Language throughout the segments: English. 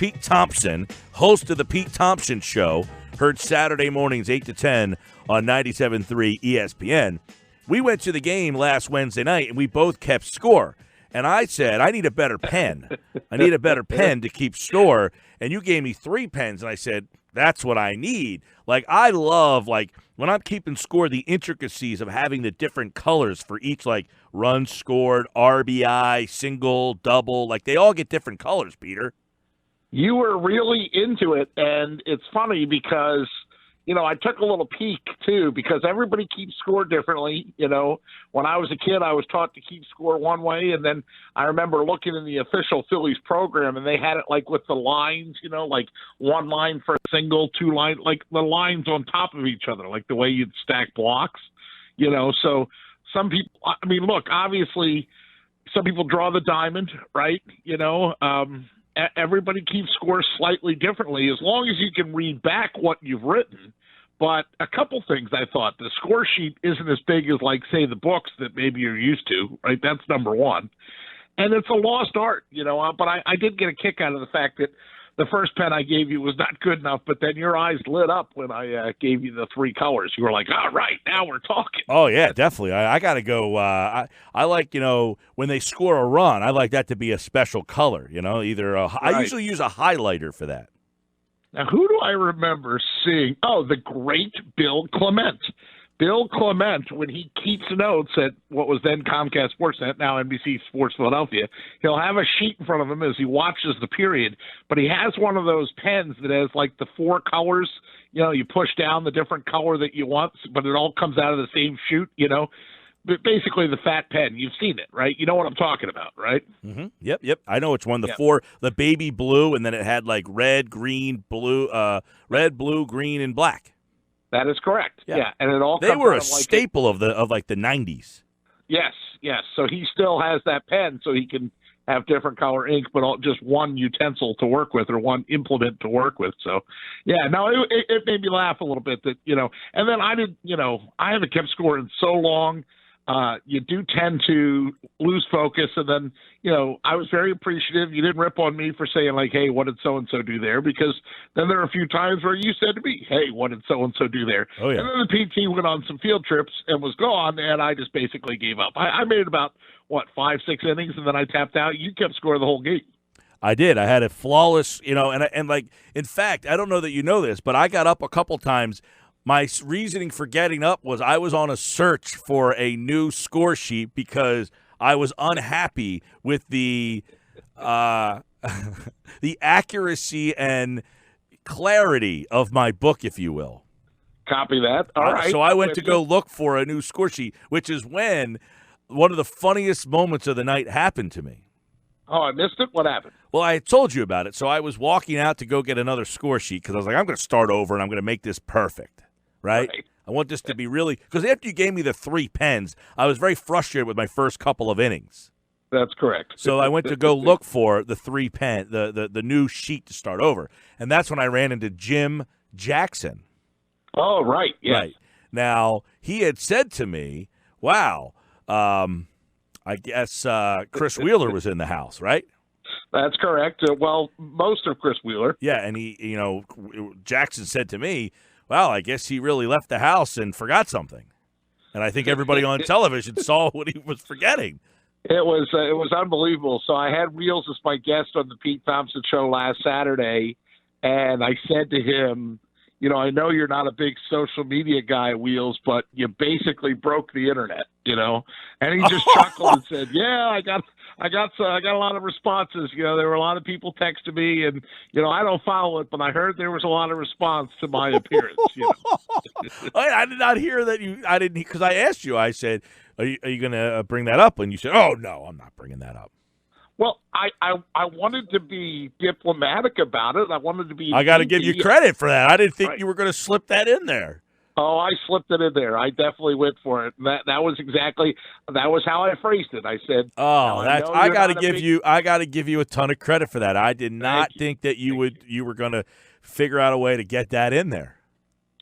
Pete Thompson, host of the Pete Thompson Show, heard Saturday mornings 8 to 10 on 97.3 ESPN. We went to the game last Wednesday night, and we both kept score. And I said, I need a better pen. I need a better pen to keep score. And you gave me 3 pens, and I said, that's what I need. Like, I love, like, when I'm keeping score, the intricacies of having the different colors for each, like, run scored, RBI, single, double. Like, they all get different colors, Peter. You were really into it, and it's funny because, you know, I took a little peek, too, because everybody keeps score differently. You know, when I was a kid, I was taught to keep score one way, and then I remember looking in the official Phillies program, and they had it, like, with the lines, you know, like 1 line for a single, 2 lines, like the lines on top of each other, like the way you'd stack blocks, you know. So some people, I mean, look, obviously some people draw the diamond, right, you know. Everybody keeps score slightly differently as long as you can read back what you've written. But a couple things I thought. The score sheet isn't as big as, like, say, the books that maybe you're used to, right? That's number one. And it's a lost art, you know. But I did get a kick out of the fact that the first pen I gave you was not good enough, but then your eyes lit up when I gave you the 3 colors. You were like, all right, now we're talking. Oh, yeah, definitely. I got to go. I like, you know, when they score a run, I like that to be a special color, you know, I usually use a highlighter for that. Now, who do I remember seeing? Oh, the great Bill Clement. Bill Clement, when he keeps notes at what was then Comcast Sportsnet, now NBC Sports Philadelphia, he'll have a sheet in front of him as he watches the period, but he has one of those pens that has, like, the 4 colors. You know, you push down the different color that you want, but it all comes out of the same chute, you know. But basically the fat pen. You've seen it, right? You know what I'm talking about, right? Mm-hmm. Yep. I know which one. The 4, the baby blue, and then it had, like, red, blue, green, and black. That is correct. Yeah, and it all. They were a staple of the 90s. Yes. So he still has that pen, so he can have different color ink, but just one utensil to work with or one implement to work with. So, yeah, no, it made me laugh a little bit that, you know. And then I haven't kept score in so long. You do tend to lose focus, and then, you know, I was very appreciative. You didn't rip on me for saying, like, hey, what did so-and-so do there? Because then there are a few times where you said to me, hey, what did so-and-so do there? Oh, yeah. And then the PT went on some field trips and was gone, and I just basically gave up. I made about, 5-6 innings, and then I tapped out. You kept score the whole game. I did. I had a flawless, you know, and like, in fact, I don't know that you know this, but I got up a couple times. My reasoning for getting up was I was on a search for a new score sheet because I was unhappy with the the accuracy and clarity of my book, if you will. Copy that. All right. So I went to go look for a new score sheet, which is when one of the funniest moments of the night happened to me. Oh, I missed it? What happened? Well, I told you about it. So I was walking out to go get another score sheet because I was like, I'm going to start over and I'm going to make this perfect. Right? I want this to be really – because after you gave me the 3 pens, I was very frustrated with my first couple of innings. That's correct. So I went to go look for the 3 pen, the new sheet to start over. And that's when I ran into Jim Jackson. Oh, right. Yes. Right. Now, he had said to me, wow, I guess Chris Wheeler was in the house, right? That's correct. Well, most of Chris Wheeler. Yeah, and he, you know, Jackson said to me, well, I guess he really left the house and forgot something. And I think everybody on television saw what he was forgetting. It was unbelievable. So I had Wheels as my guest on the Pete Thompson Show last Saturday, and I said to him, you know, I know you're not a big social media guy, Wheels, but you basically broke the internet, you know. And he just chuckled and said, "Yeah, I got a lot of responses. You know, there were a lot of people texting me, and you know, I don't follow it, but I heard there was a lot of response to my appearance." You know? I did not hear that I didn't, because I asked you. I said, "Are you going to bring that up?" And you said, "Oh no, I'm not bringing that up." Well, I wanted to be diplomatic about it. I wanted to be. I got to give you credit for that. I didn't think you were going to slip that in there. Oh, I slipped it in there. I definitely went for it. That was how I phrased it. I said, "Oh, I got to give you a ton of credit for that. I did not think that you were going to figure out a way to get that in there."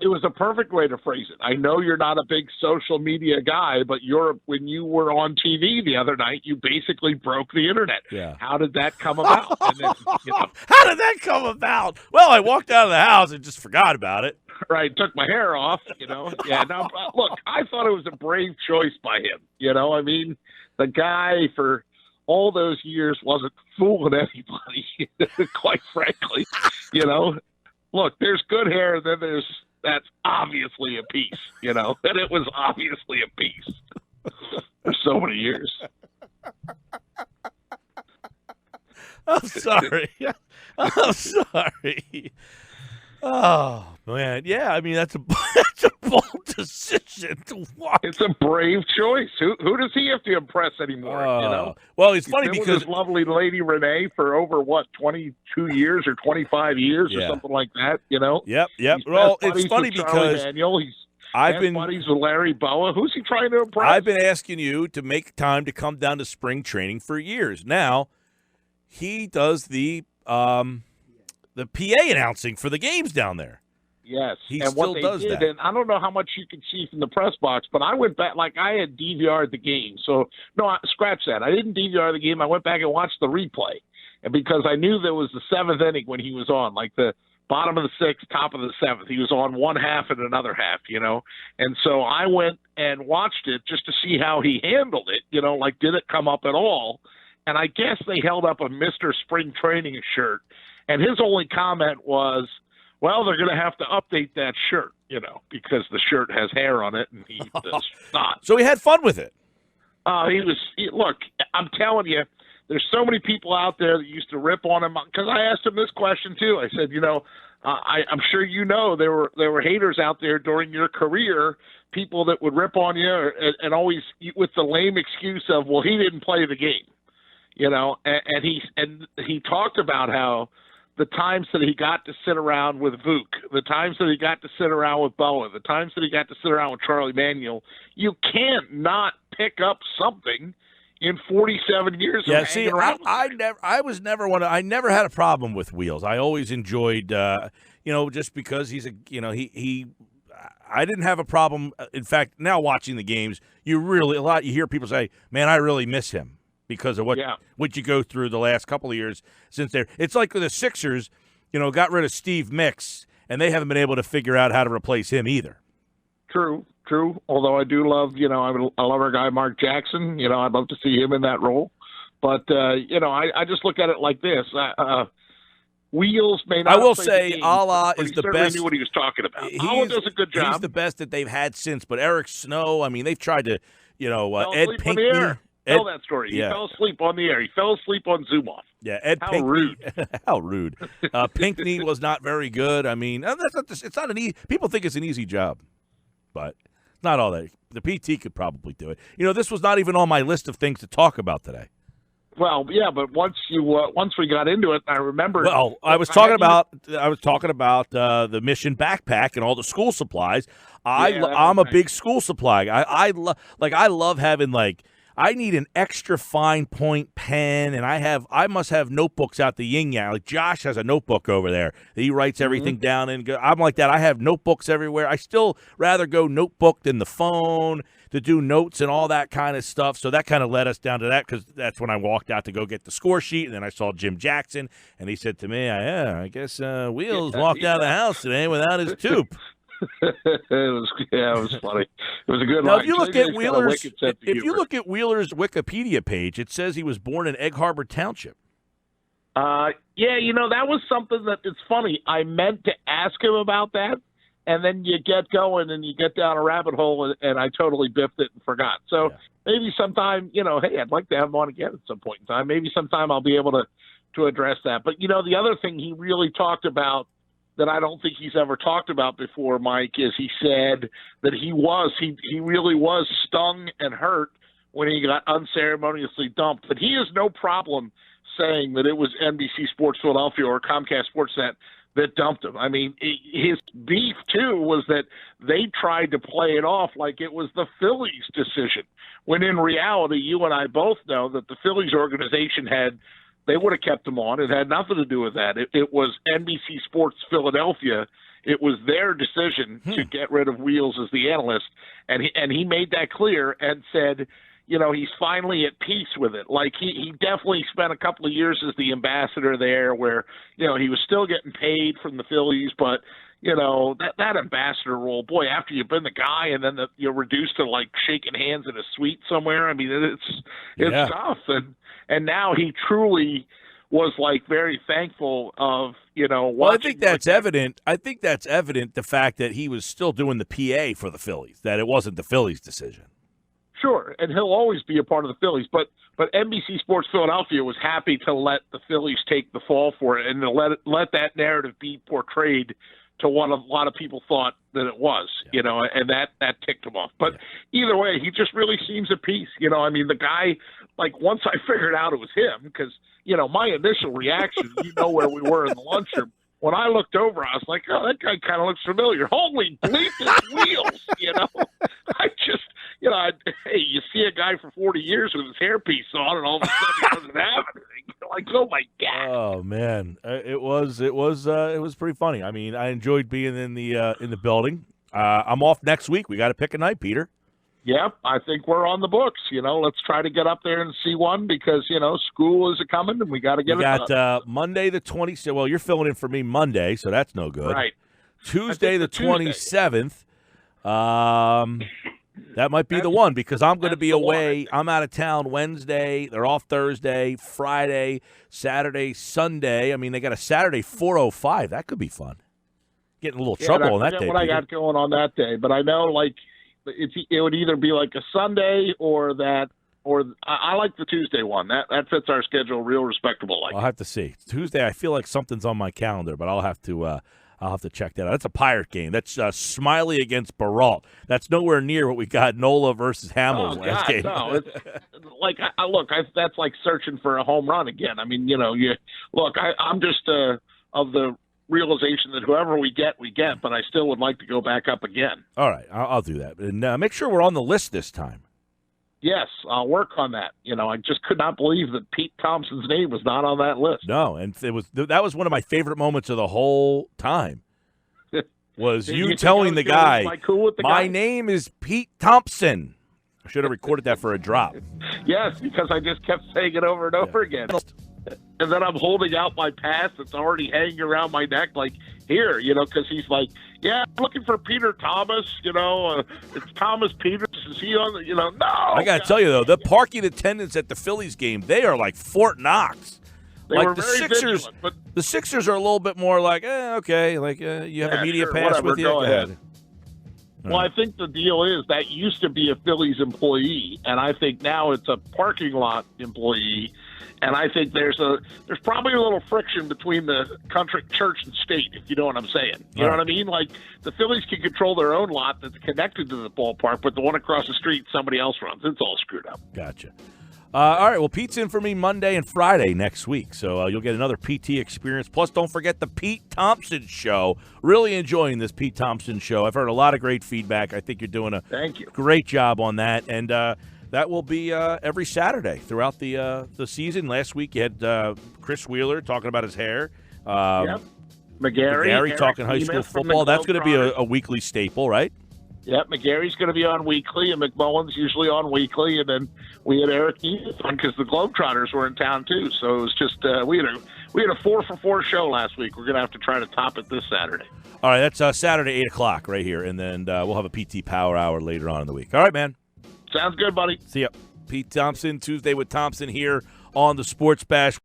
It was a perfect way to phrase it. I know you're not a big social media guy, but when you were on TV the other night, you basically broke the internet. Yeah. How did that come about? And then, How did that come about? Well, I walked out of the house and just forgot about it. Right, took my hair off, Yeah, now, look, I thought it was a brave choice by him, I mean, the guy for all those years wasn't fooling anybody, quite frankly, Look, there's good hair, then that's obviously a piece, and it was obviously a piece for so many years. I'm sorry. I'm sorry. Oh, man. Yeah, I mean, that's a bold decision to watch. It's a brave choice. Who does he have to impress anymore, Well, it's funny been because with this lovely lady Renee for over, 22 years or 25 years or something like that, Yep. He's Well, best it's funny buddies with Charlie because Daniel. He's I've best been buddies with Larry Boa. Who's he trying to impress? I've been asking you to make time to come down to spring training for years. Now, he does the PA announcing for the games down there. Yes, He and still what they does did, that. and I don't know how much you can see from the press box, but I went back, I had DVR'd the game. So, no, scratch that. I didn't DVR the game. I went back and watched the replay. And because I knew there was the seventh inning when he was on, like the bottom of the sixth, top of the seventh. He was on one half and another half, And so I went and watched it just to see how he handled it, did it come up at all? And I guess they held up a Mr. Spring Training shirt. And his only comment was, well, they're going to have to update that shirt, because the shirt has hair on it and he does not. So he had fun with it. Look, I'm telling you, there's so many people out there that used to rip on him, because I asked him this question too. I said, I'm sure there were haters out there during your career, people that would rip on you and always with the lame excuse of, well, he didn't play the game, and he talked about how the times that he got to sit around with Vuk, the times that he got to sit around with Boa, the times that he got to sit around with Charlie Manuel, you can't not pick up something in 47 years of hanging around. I never had a problem with Wheels. I always enjoyed, just because he's I didn't have a problem. In fact, now watching the games, you hear people say, man, I really miss him. Because of what you go through the last couple of years since there. It's like the Sixers, got rid of Steve Mix, and they haven't been able to figure out how to replace him either. True. Although I do love, I love our guy Mark Jackson. I'd love to see him in that role. But, I just look at it like this. Wheels may not. I will play say, the game, Allah but is he the certainly best. Knew what he was talking about. Allah does a good job. He's the best that they've had since. But Eric Snow, I mean, they've tried to, Ed Pinckney. Tell that story. He fell asleep on the air. He fell asleep on Zoom off. Yeah, Ed How Pinckney. rude. How rude. Pinckney was not very good. I mean, it's not an easy. People think it's an easy job, but it's not all that. The PT could probably do it. This was not even on my list of things to talk about today. Well, yeah, but once we got into it, I remember. Well, I was talking about the Mission backpack and all the school supplies. I'm a big school supply guy. I love having I need an extra fine point pen, and I must have notebooks out the yin yang. Like Josh has a notebook over there that he writes everything down in. I'm like that. I have notebooks everywhere. I still rather go notebook than the phone to do notes and all that kind of stuff. So that kind of led us down to that, because that's when I walked out to go get the score sheet, and then I saw Jim Jackson, and he said to me, I guess Wheels walked out of the house today without his tube. it was funny. It was a good now, line. if you look at Wheeler's Wikipedia page, it says he was born in Egg Harbor Township. That was something that it's funny. I meant to ask him about that, and then you get going and you get down a rabbit hole, and I totally biffed it and forgot. So maybe sometime, hey, I'd like to have him on again at some point in time. Maybe sometime I'll be able to address that. But the other thing he really talked about that I don't think he's ever talked about before, Mike, is he said that he really was stung and hurt when he got unceremoniously dumped. But he has no problem saying that it was NBC Sports Philadelphia or Comcast Sportsnet that dumped him. I mean, his beef, too, was that they tried to play it off like it was the Phillies' decision, when in reality, you and I both know that the Phillies organization had they would have kept him on. It had nothing to do with that. It was NBC Sports Philadelphia. It was their decision to get rid of Wheels as the analyst, and he made that clear and said, he's finally at peace with it. Like he definitely spent a couple of years as the ambassador there, where he was still getting paid from the Phillies, but that ambassador role, boy, after you've been the guy and then you're reduced to like shaking hands in a suite somewhere. I mean, it's tough, and now he truly was like very thankful of Well, I think that's evident. I think that's evident, the fact that he was still doing the PA for the Phillies, that it wasn't the Phillies' decision. Sure, and he'll always be a part of the Phillies, but NBC Sports Philadelphia was happy to let the Phillies take the fall for it and to let that narrative be portrayed to what a lot of people thought that it was, and that ticked him off. But either way, he just really seems at peace. I mean, the guy, like, once I figured out it was him, because, my initial reaction, where we were in the lunchroom, when I looked over, I was like, oh, that guy kind of looks familiar. Holy bleep, it's Wheels, I just, hey, you see a guy for 40 years with his hairpiece on, and all of a sudden he doesn't have anything. Like, oh my God! Oh man, it was pretty funny. I mean, I enjoyed being in the building. I'm off next week. We got to pick a night, Peter. Yep, I think we're on the books. Let's try to get up there and see one because school is coming and we got to get. We got Monday the 27th. Well, you're filling in for me Monday, so that's no good. Right. Tuesday the 27th. That might be the one because I'm going to be away. I'm out of town Wednesday. They're off Thursday, Friday, Saturday, Sunday. I mean, they got a Saturday 4:05. That could be fun. Getting a little trouble on that day. What I got going on that day, but I know like it would either be like a Sunday or I like the Tuesday one. That fits our schedule real respectable. I'll have to see. Tuesday, I feel like something's on my calendar, but I'll have to check that out. That's a Pirate game. That's Smiley against Baralt. That's nowhere near what we got Nola versus Hamels last game. No, it's like that's like searching for a home run again. I mean, I'm just of the realization that whoever we get, but I still would like to go back up again. All right, I'll do that. And make sure we're on the list this time. Yes, I'll work on that. I just could not believe that Pete Thompson's name was not on that list. No, and that was one of my favorite moments of the whole time. Was you telling the guy, my name is Pete Thompson. I should have recorded that for a drop. Yes, because I just kept saying it over and over again. And then I'm holding out my pass that's already hanging around my neck, like, here, because he's like, yeah, I'm looking for Peter Thomas, it's Thomas Peters. Is he on the, no. I got to tell you, though, the parking attendants at the Phillies game, they are like Fort Knox. They were very vigilant, but the Sixers are a little bit more like, okay, like you have a media pass with you. Go ahead. Well, I think the deal is that used to be a Phillies employee, and I think now it's a parking lot employee. And I think there's probably a little friction between the country, church, and state, if you know what I'm saying. You know what I mean? Like, the Phillies can control their own lot that's connected to the ballpark, but the one across the street, somebody else runs. It's all screwed up. Gotcha. All right, well, Pete's in for me Monday and Friday next week, so you'll get another PT experience. Plus, don't forget the Pete Thompson Show. Really enjoying this Pete Thompson Show. I've heard a lot of great feedback. I think you're doing a great job on that. And that will be every Saturday throughout the season. Last week you had Chris Wheeler talking about his hair. Yep. McGarry talking high school football. That's going to be a weekly staple, right? Yep, McGarry's going to be on weekly, and McMullen's usually on weekly, and then we had Eric Edith on because the Globetrotters were in town too. So it was just we had a 4-for-4 show last week. We're going to have to try to top it this Saturday. All right, that's Saturday 8:00 right here, and then we'll have a PT Power Hour later on in the week. All right, man. Sounds good, buddy. See ya. Pete Thompson, Tuesday with Thompson here on the Sports Bash.